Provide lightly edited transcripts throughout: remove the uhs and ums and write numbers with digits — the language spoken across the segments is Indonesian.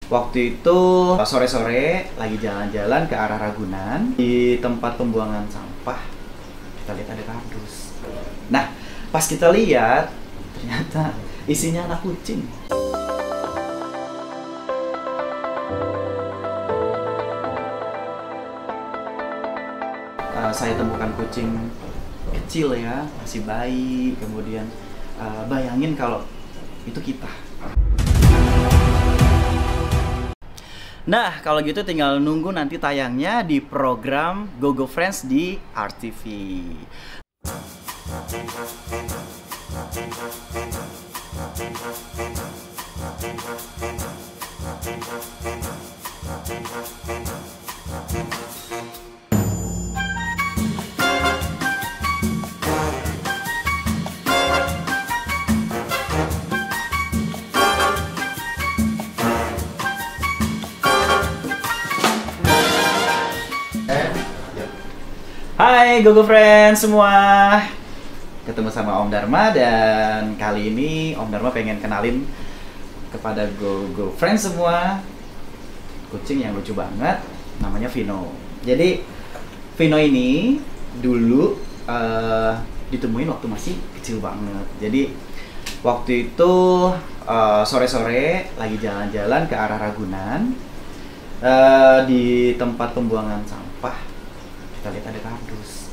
Waktu itu sore-sore lagi jalan-jalan ke arah Ragunan, di tempat pembuangan sampah kita lihat ada kardus. Nah, pas kita lihat ternyata isinya anak kucing. Saya temukan kucing kecil ya, masih bayi, kemudian bayangin kalau itu kita. Nah, kalau gitu tinggal nunggu nanti tayangnya di program GoGo Friends di RTV. Hai GoGo Friends semua, ketemu sama Om Dharma dan kali ini Om Dharma pengen kenalin kepada GoGo Friends semua kucing yang lucu banget, namanya Vino. Jadi Vino ini dulu ditemuin waktu masih kecil banget. Jadi waktu itu sore-sore lagi jalan-jalan ke arah Ragunan, di tempat pembuangan sampah kita lihat ada kardus.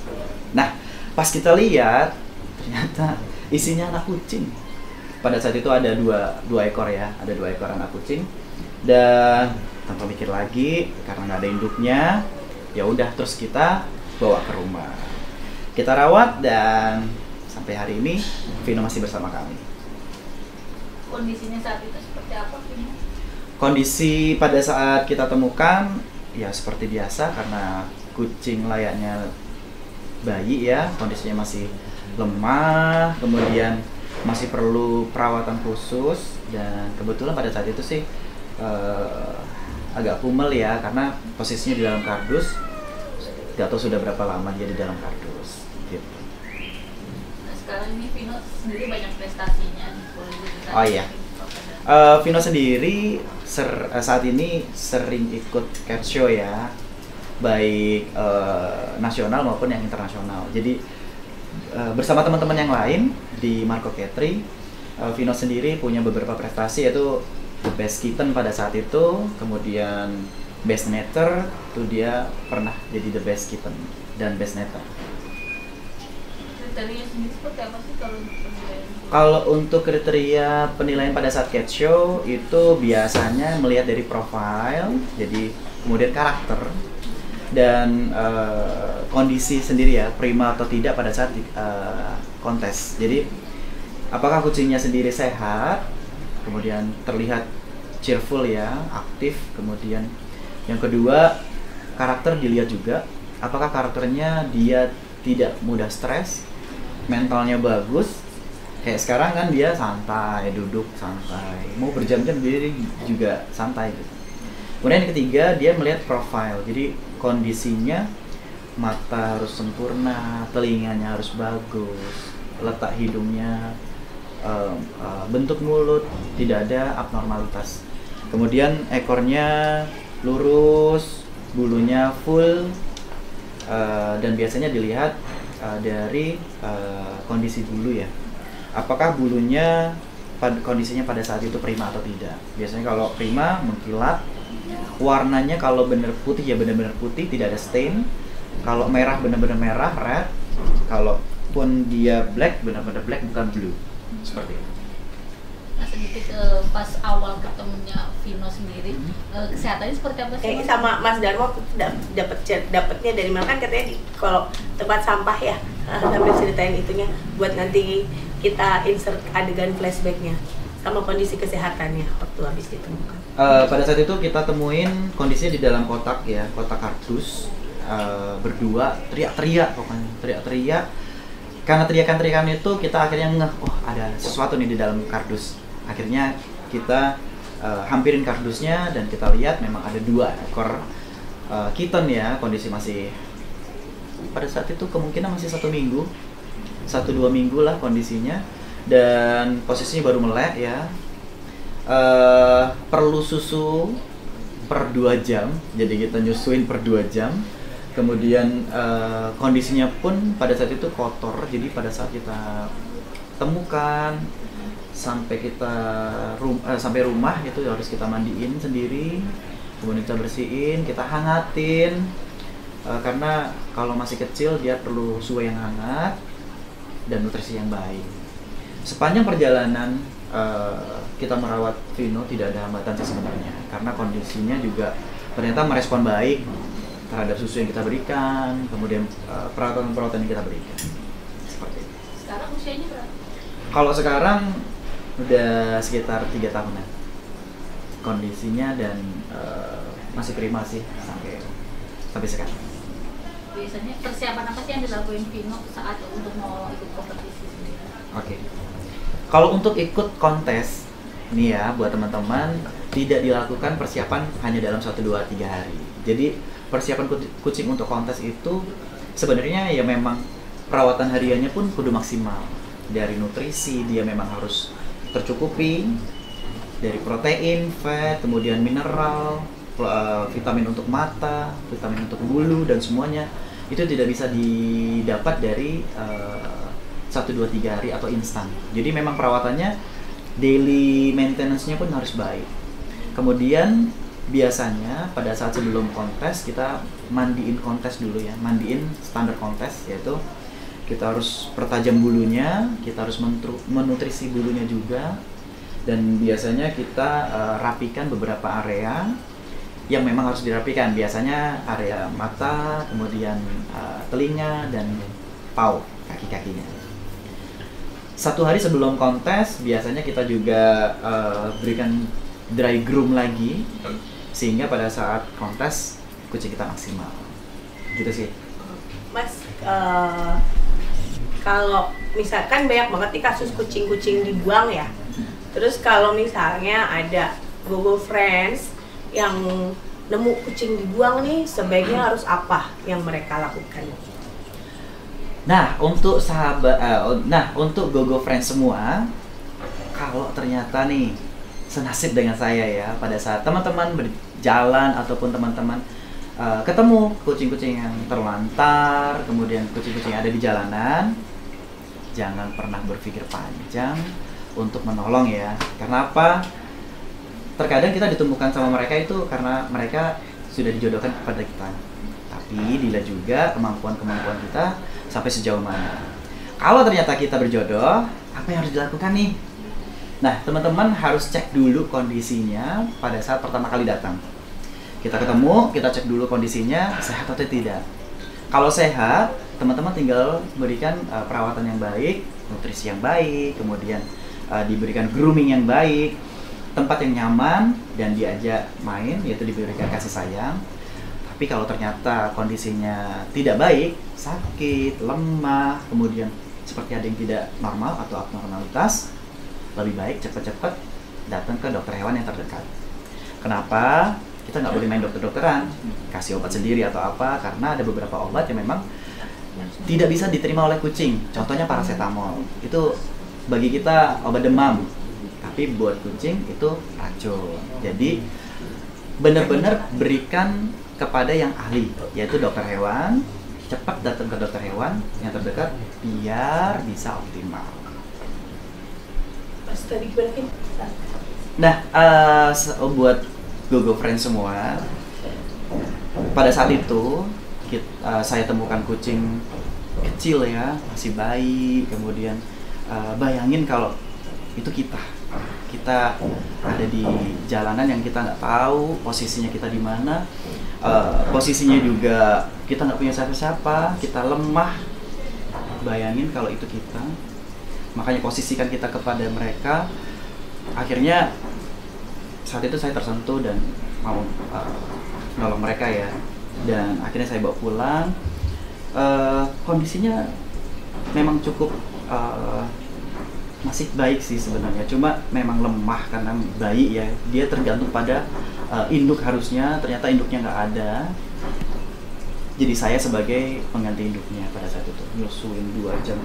Nah, pas kita lihat ternyata isinya anak kucing. Pada saat itu ada dua ekor ya, ada 2 ekor anak kucing. Dan tanpa mikir lagi karena nggak ada induknya, ya udah terus kita bawa ke rumah. Kita rawat dan sampai hari ini Vino masih bersama kami. Kondisinya saat itu seperti apa, Vino? Kondisi pada saat kita temukan ya seperti biasa, karena kucing layaknya bayi ya, kondisinya masih lemah, kemudian masih perlu perawatan khusus. Dan kebetulan pada saat itu sih agak kumel ya, karena posisinya di dalam kardus. Gak tahu sudah berapa lama dia di dalam kardus gitu. Nah, sekarang ini Vino sendiri banyak prestasinya. Boleh diceritain? Oh iya, Vino sendiri saat ini sering ikut cat show ya, baik nasional maupun yang internasional. Jadi bersama teman-teman yang lain di Marco Catering, Vino sendiri punya beberapa prestasi, yaitu The Best Kitten pada saat itu, kemudian Best Netter, itu dia pernah jadi The Best Kitten dan Best Netter. Kriterianya sendiri seperti apa sih kalau untuk penilaian? Kalau untuk kriteria penilaian pada saat cat show itu biasanya melihat dari profile, jadi kemudian karakter dan kondisi sendiri ya, prima atau tidak pada saat kontes. Jadi apakah kucingnya sendiri sehat, kemudian terlihat cheerful ya, aktif. Kemudian yang kedua, karakter dilihat juga, apakah karakternya dia tidak mudah stres, mentalnya bagus. Kayak sekarang kan dia santai, duduk santai, mau berjam-jam diri juga santai gitu. Kemudian yang ketiga, dia melihat profile, jadi kondisinya mata harus sempurna, telinganya harus bagus, letak hidungnya, bentuk mulut tidak ada abnormalitas. Kemudian ekornya lurus, bulunya full, dan biasanya dilihat dari kondisi bulu ya. Apakah bulunya kondisinya pada saat itu prima atau tidak. Biasanya kalau prima mengkilat, warnanya kalau benar putih ya benar-benar putih, tidak ada stain. Kalau merah benar-benar merah, red. Kalaupun dia black, benar-benar black, bukan blue. Seperti itu. Nah, sedikit pas awal ketemunya Vino sendiri, kesehatannya seperti apa sih? Kayaknya sama Mas Dharma dapatnya dari mana, kan katanya kalau tempat sampah ya, sampai ceritain itunya buat nanti kita insert adegan flashbacknya sama kondisi kesehatannya waktu habis ditemukan. Pada saat itu kita temuin kondisinya di dalam kotak ya, kotak kardus, berdua teriak-teriak, pokoknya teriak-teriak. Karena teriakan-teriakan itu kita akhirnya ngeh, oh ada sesuatu nih di dalam kardus. Akhirnya kita hampirin kardusnya dan kita lihat memang ada 2 ekor kitten ya, kondisi masih pada saat itu kemungkinan masih 1 minggu, 1-2 minggu lah kondisinya, dan posisinya baru melek ya. perlu susu per 2 jam, jadi kita nyusuin per 2 jam. Kemudian kondisinya pun pada saat itu kotor, jadi pada saat kita temukan sampai sampai rumah itu harus kita mandiin sendiri, kemudian kita bersihin, kita hangatin, karena kalau masih kecil dia perlu suhu yang hangat dan nutrisi yang baik. Sepanjang perjalanan kita merawat Vino tidak ada hambatan sih sebenarnya, karena kondisinya juga ternyata merespon baik terhadap susu yang kita berikan, kemudian perawatan-perawatan yang kita berikan. Seperti itu. Sekarang usianya berapa? Kalau sekarang udah sekitar 3 tahunan kondisinya, dan masih prima sih sampai sekarang. Biasanya persiapan apa sih yang dilakuin Vino saat untuk mau ikut kompetisi sendiri? Oke. Kalau untuk ikut kontes, nih ya buat teman-teman, tidak dilakukan persiapan hanya dalam 1, 2, 3 hari. Jadi persiapan kucing untuk kontes itu sebenarnya ya memang perawatan hariannya pun kudu maksimal. Dari nutrisi dia memang harus tercukupi, dari protein, fat, kemudian mineral, vitamin untuk mata, vitamin untuk bulu, dan semuanya itu tidak bisa didapat dari 1, 2, 3 hari atau instan. Jadi memang perawatannya, daily maintenance-nya pun harus baik. Kemudian biasanya pada saat sebelum kontes kita mandiin kontes dulu ya, mandiin standar kontes, yaitu kita harus pertajam bulunya, kita harus menutrisi bulunya juga, dan biasanya kita rapikan beberapa area yang memang harus dirapikan. Biasanya area mata, kemudian telinga, dan paut, kaki-kakinya. 1 hari sebelum kontes biasanya kita juga berikan dry groom lagi, sehingga pada saat kontes kucing kita maksimal. Gitu sih. Mas, kalau misalkan banyak banget nih kasus kucing-kucing dibuang ya. Terus kalau misalnya ada Gogo Friends yang nemu kucing dibuang nih, sebaiknya harus apa yang mereka lakukan? Nah, untuk untuk Gogo Friends semua, kalau ternyata nih senasib dengan saya ya, pada saat teman-teman berjalan ataupun teman-teman ketemu kucing-kucing yang terlantar, kemudian kucing-kucing yang ada di jalanan, jangan pernah berpikir panjang untuk menolong ya. Karena apa? Terkadang kita ditemukan sama mereka itu karena mereka sudah dijodohkan kepada kita. Tapi dilihat juga kemampuan-kemampuan kita sampai sejauh mana. Kalau ternyata kita berjodoh, apa yang harus dilakukan nih? Nah, teman-teman harus cek dulu kondisinya pada saat pertama kali datang. Kita ketemu, kita cek dulu kondisinya sehat atau tidak. Kalau sehat, teman-teman tinggal berikan perawatan yang baik, nutrisi yang baik, kemudian diberikan grooming yang baik, tempat yang nyaman, dan diajak main, yaitu diberikan kasih sayang. Tapi kalau ternyata kondisinya tidak baik, sakit, lemah, kemudian seperti ada yang tidak normal atau abnormalitas, lebih baik cepat-cepat datang ke dokter hewan yang terdekat. Kenapa? Kita nggak boleh main dokter-dokteran, kasih obat sendiri atau apa, karena ada beberapa obat yang memang tidak bisa diterima oleh kucing. Contohnya paracetamol, itu bagi kita obat demam, tapi buat kucing itu racun. Jadi benar-benar berikan kepada yang ahli, yaitu dokter hewan. Cepat datang ke dokter hewan yang terdekat biar bisa optimal. Mas tadi gimana? Nah, buat Gogo Friends semua, pada saat itu saya temukan kucing kecil ya, masih bayi. Kemudian bayangin kalau itu kita ada di jalanan yang kita nggak tahu posisinya kita di mana, posisinya juga kita nggak punya siapa-siapa, kita lemah. Bayangin kalau itu kita, makanya posisikan kita kepada mereka. Akhirnya saat itu saya tersentuh dan mau nolong mereka ya, dan akhirnya saya bawa pulang. Kondisinya memang cukup masih baik sih sebenarnya, cuma memang lemah karena bayi ya, dia tergantung pada induk, harusnya ternyata induknya nggak ada. Jadi saya sebagai pengganti induknya pada saat itu nyusuin 2 jam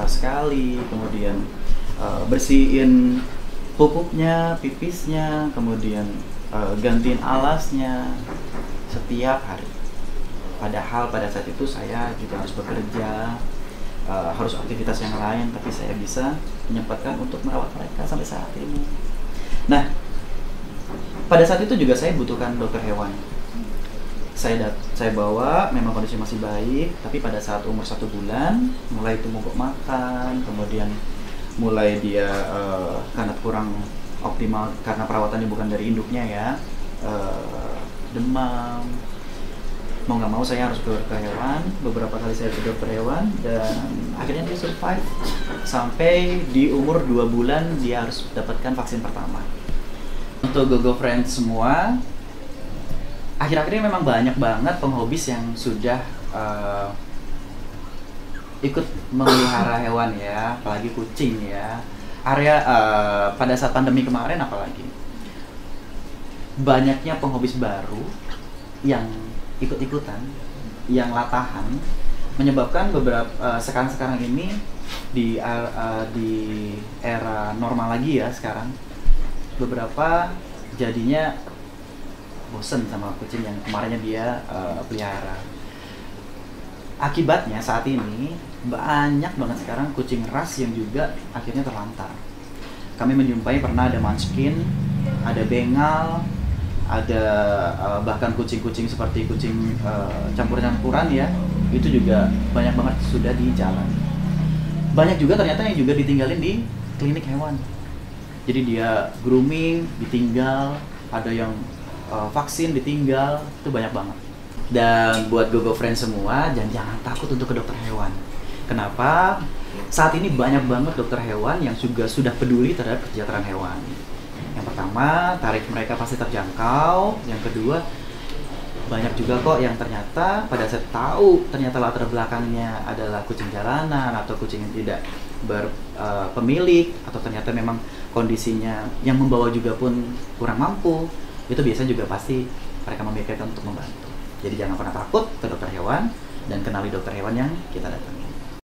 sekali, kemudian bersihin pupuknya, pipisnya, kemudian gantiin alasnya setiap hari. Padahal pada saat itu saya juga harus bekerja, harus aktivitas yang lain, tapi saya bisa menyempatkan untuk merawat mereka sampai saat ini. Nah, pada saat itu juga saya butuhkan dokter hewan. Saya bawa, memang kondisi masih baik, tapi pada saat umur 1 bulan mulai itu mogok makan, kemudian mulai dia karena kurang optimal karena perawatannya bukan dari induknya ya, demam. Mau nggak mau saya harus ke dokter hewan. Beberapa kali saya ke dokter hewan dan akhirnya dia survive sampai di umur 2 bulan dia harus dapatkan vaksin pertama. Untuk GoGo Friends semua, akhir-akhir ini memang banyak banget penghobis yang sudah ikut memelihara hewan ya, apalagi kucing ya. Pada saat pandemi kemarin apalagi banyaknya penghobis baru yang ikut-ikutan, yang latahan, menyebabkan beberapa sekarang ini di era normal lagi ya sekarang, beberapa jadinya bosen sama kucing yang kemarinnya dia pelihara. Akibatnya saat ini banyak banget sekarang kucing ras yang juga akhirnya terlantar. Kami menjumpai pernah ada Munchkin, ada Bengal, ada bahkan kucing-kucing seperti kucing campur-campuran ya, itu juga banyak banget sudah di jalan. Banyak juga ternyata yang juga ditinggalin di klinik hewan. Jadi dia grooming, ditinggal, ada yang vaksin ditinggal, itu banyak banget. Dan buat GoGo Friends semua, jangan takut untuk ke dokter hewan. Kenapa? Saat ini banyak banget dokter hewan yang juga sudah peduli terhadap kesejahteraan hewan. Yang pertama, tarif mereka pasti terjangkau. Yang kedua, banyak juga kok yang ternyata pada saat tahu ternyata latar belakangnya adalah kucing jalanan atau kucing yang tidak berpemilik, atau ternyata memang kondisinya yang membawa juga pun kurang mampu, itu biasanya juga pasti mereka memikirkan untuk membantu. Jadi jangan pernah takut ke dokter hewan dan kenali dokter hewan yang kita datangi.